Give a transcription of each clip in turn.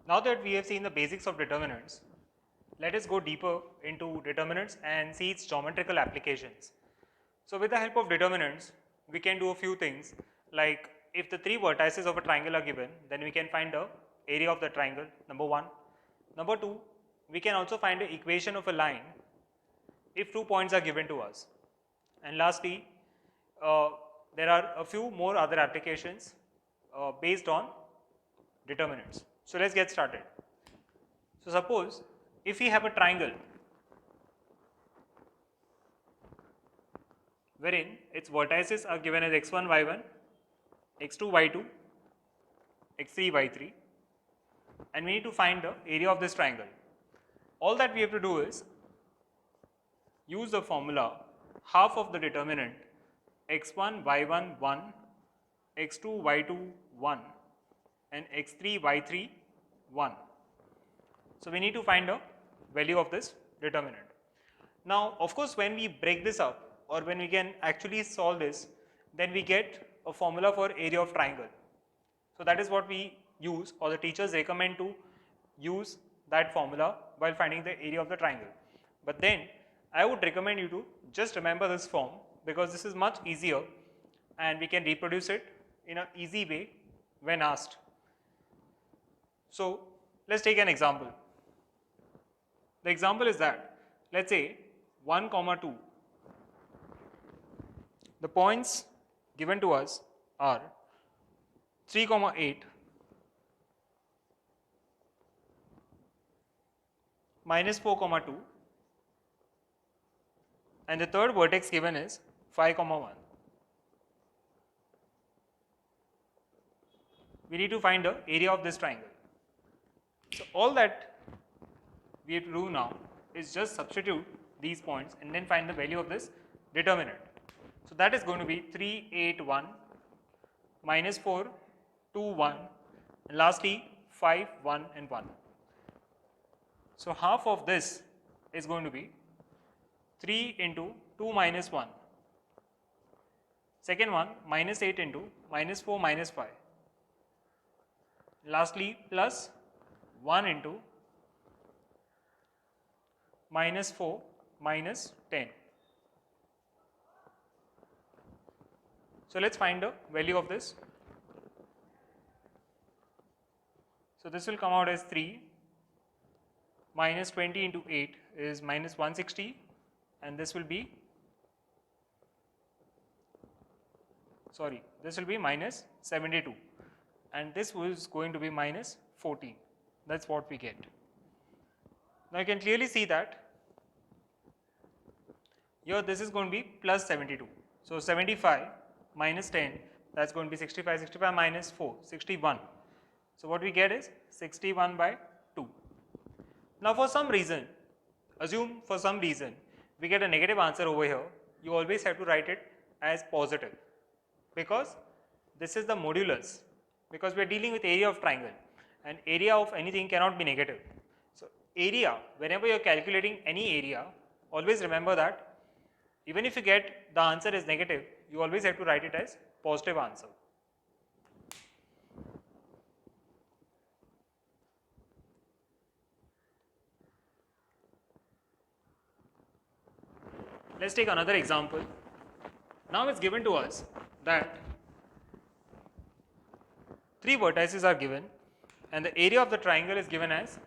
Now that we have seen the basics of determinants, let us go deeper into determinants and see its geometrical applications. So with the help of determinants, we can do a few things, like if the three vertices of a triangle are given, then we can find the area of the triangle, number one. Number two, we can also find the equation of a line if 2 points are given to us. And lastly, uh, there are a few more other applications based on determinants. So let's get started. So suppose if we have a triangle wherein its vertices are given as x1, y1, x2, y2, x3, y3, and we need to find the area of this triangle. All that we have to do is use the formula half of the determinant x1, y1, 1, x2, y2, 1, and x3, y3, 1. So we need to find the value of this determinant. Now, of course, when we break this up or when we can actually solve this, then we get a formula for area of triangle. So that is what we use, or the teachers recommend to use that formula while finding the area of the triangle. But then I would recommend you to just remember this form, because this is much easier and we can reproduce it in an easy way when asked. So let's take an example. The example is that, let's say 1, 2. The points given to us are 3, 8, minus 4, 2, and the third vertex given is 5, 1. We need to find the area of this triangle. So all that we have to do now is just substitute these points and then find the value of this determinant. So that is going to be 3, 8, 1, minus 4, 2, 1, and lastly 5, 1, and 1. So half of this is going to be 3 into 2 minus 1. Second one, minus 8 into minus 4 minus 5. Lastly, plus 1 into minus 4 minus 10. So let's find the value of this. So this will come out as 3 minus 20 into 8 is minus 160, and this will be, this will be minus 72, and this was going to be minus 14. That's what we get. Now you can clearly see that here this is going to be plus 72. So 75 minus 10, that's going to be 65, 65 minus 4, 61. So what we get is 61 by 2. Now for some reason, assume for some reason we get a negative answer over here, you always have to write it as positive, because this is the modulus, because we are dealing with area of triangle and area of anything cannot be negative. So area, whenever you are calculating any area, always remember that even if you get the answer is negative, you always have to write it as positive answer. Let's take another example. Now it's given to us that 3 vertices are given and the area of the triangle is given as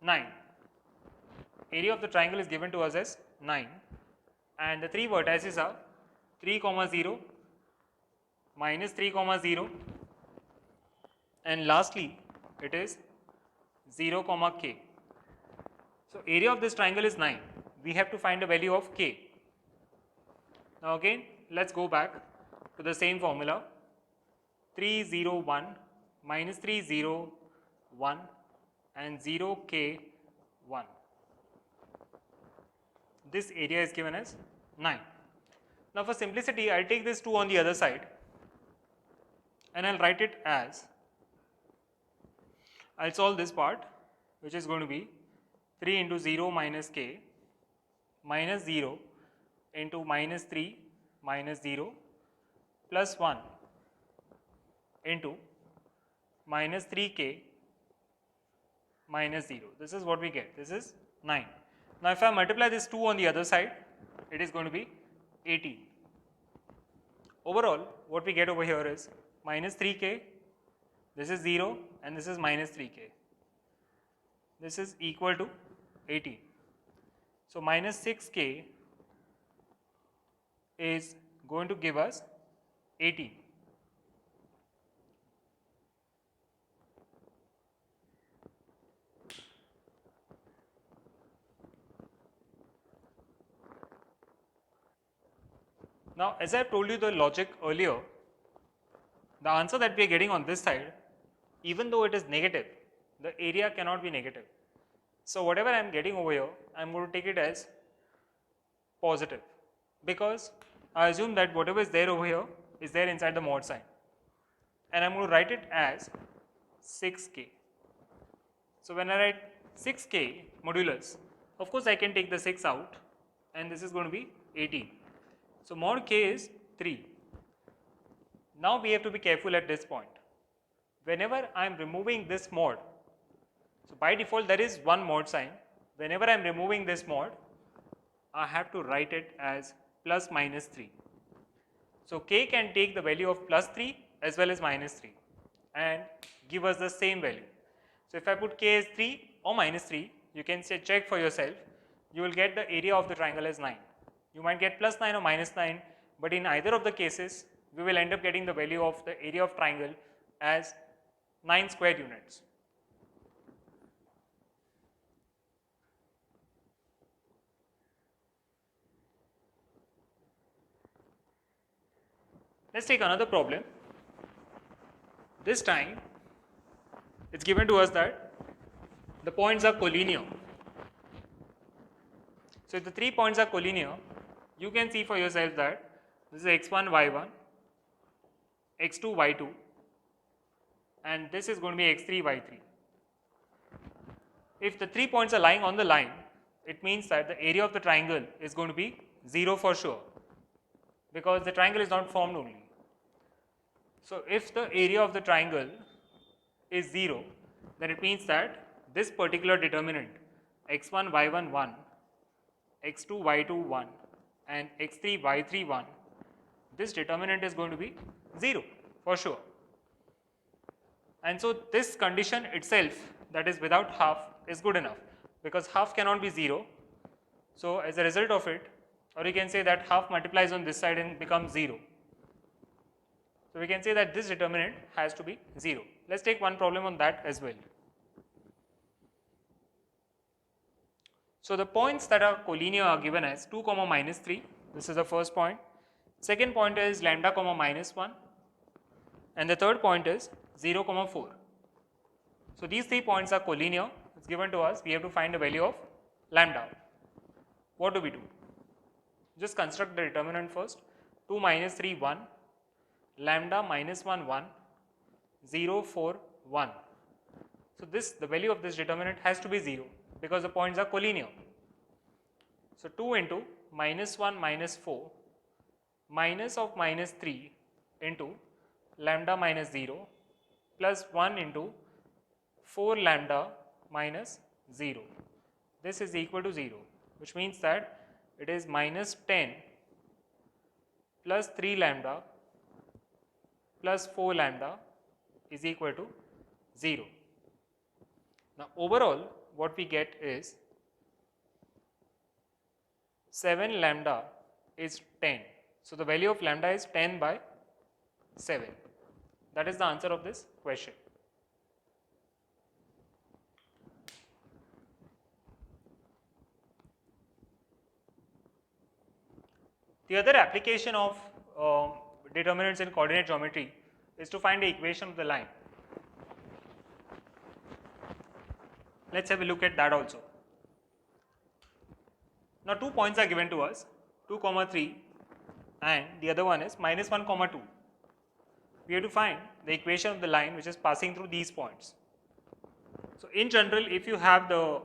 9. Area of the triangle is given to us as 9, and the 3 vertices are 3, 0, minus 3, 0, and lastly it is 0, k. So area of this triangle is 9. We have to find the value of k. Now again, let's go back to the same formula. 3, 0, 1, minus 3, 0, 1, and 0, k, 1. This area is given as 9. Now for simplicity, I'll take this 2 on the other side and I'll write it as, I'll solve this part, which is going to be 3 into 0 minus k minus 0 into minus 3 minus 0 plus 1 into minus 3k minus 0. This is what we get. This is 9. Now if I multiply this 2 on the other side, it is going to be 18. Overall, what we get over here is minus 3k, this is 0, and this is minus 3k. This is equal to 18. So minus 6k is going to give us 18. Now, as I have told you the logic earlier, the answer that we are getting on this side, even though it is negative, the area cannot be negative. So whatever I am getting over here, I am going to take it as positive, because I assume that whatever is there over here is there inside the mod sign, and I am going to write it as 6k. So when I write 6k modulus, of course I can take the 6 out, and this is going to be 18. So mod k is 3. Now we have to be careful at this point. Whenever I am removing this mod, so by default there is one mod sign. Whenever I am removing this mod, I have to write it as plus minus 3. So k can take the value of plus 3 as well as minus 3 and give us the same value. So if I put k as 3 or minus 3, you can say check for yourself, you will get the area of the triangle as 9. You might get plus 9 or minus 9, but in either of the cases, we will end up getting the value of the area of triangle as 9 square units. Let's take another problem. This time, it's given to us that the points are collinear. So if the 3 points are collinear, you can see for yourself that this is x1, y1, x2, y2, and this is going to be x3, y3. If the 3 points are lying on the line, it means that the area of the triangle is going to be 0 for sure, because the triangle is not formed only. So if the area of the triangle is 0, then it means that this particular determinant x1, y1, 1, x2, y2, 1, and x3, y3, 1, this determinant is going to be 0 for sure. And so this condition itself, that is without half, is good enough, because half cannot be 0. So as a result of it, or you can say that half multiplies on this side and becomes 0. So we can say that this determinant has to be 0. Let's take one problem on that as well. So the points that are collinear are given as 2, minus 3. This is the first point. Second point is lambda, minus 1. And the third point is 0, 4. So these 3 points are collinear. It's given to us. We have to find the value of lambda. What do we do? Just construct the determinant first. 2 minus 3, 1. Lambda minus 1, 1. 0, 4, 1. So the value of this determinant has to be 0, because the points are collinear. So 2 into minus 1 minus 4 minus of minus 3 into lambda minus 0 plus 1 into 4 lambda minus 0. This is equal to 0, which means that it is minus 10 plus 3 lambda plus 4 lambda is equal to 0. Now overall what we get is 7 lambda is 10. So the value of lambda is 10 by 7. That is the answer of this question. The other application of determinants in coordinate geometry is to find the equation of the line. Let's have a look at that also. Now 2 points are given to us, 2, 3, and the other one is minus 1, 2. We have to find the equation of the line which is passing through these points. So in general, if you have the,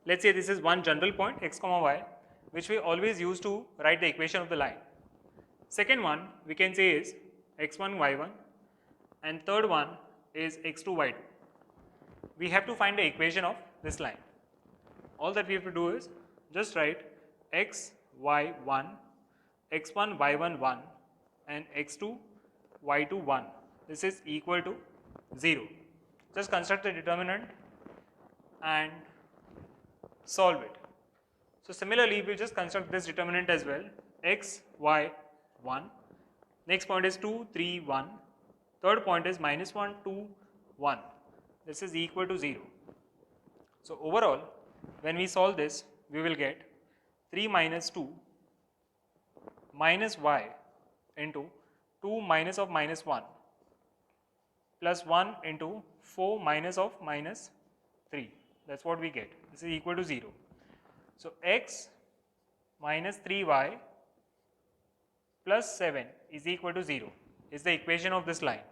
let's say this is one general point x, y, which we always use to write the equation of the line. Second one we can say is x1, y1, and third one is x2 y2. We have to find the equation of this line. All that we have to do is just write x y1, x1 y1 1 and x2 y2 1. This is equal to 0. Just construct the determinant and solve it. So similarly, we'll just construct this determinant as well. X, y, 1. Next point is 2, 3, 1. Third point is minus 1, 2, 1. This is equal to 0. So overall, when we solve this, we will get 3 minus 2 minus y into 2 minus of minus 1 plus 1 into 4 minus of minus 3. That's what we get. This is equal to 0. So x minus 3y plus 7 is equal to 0 is the equation of this line.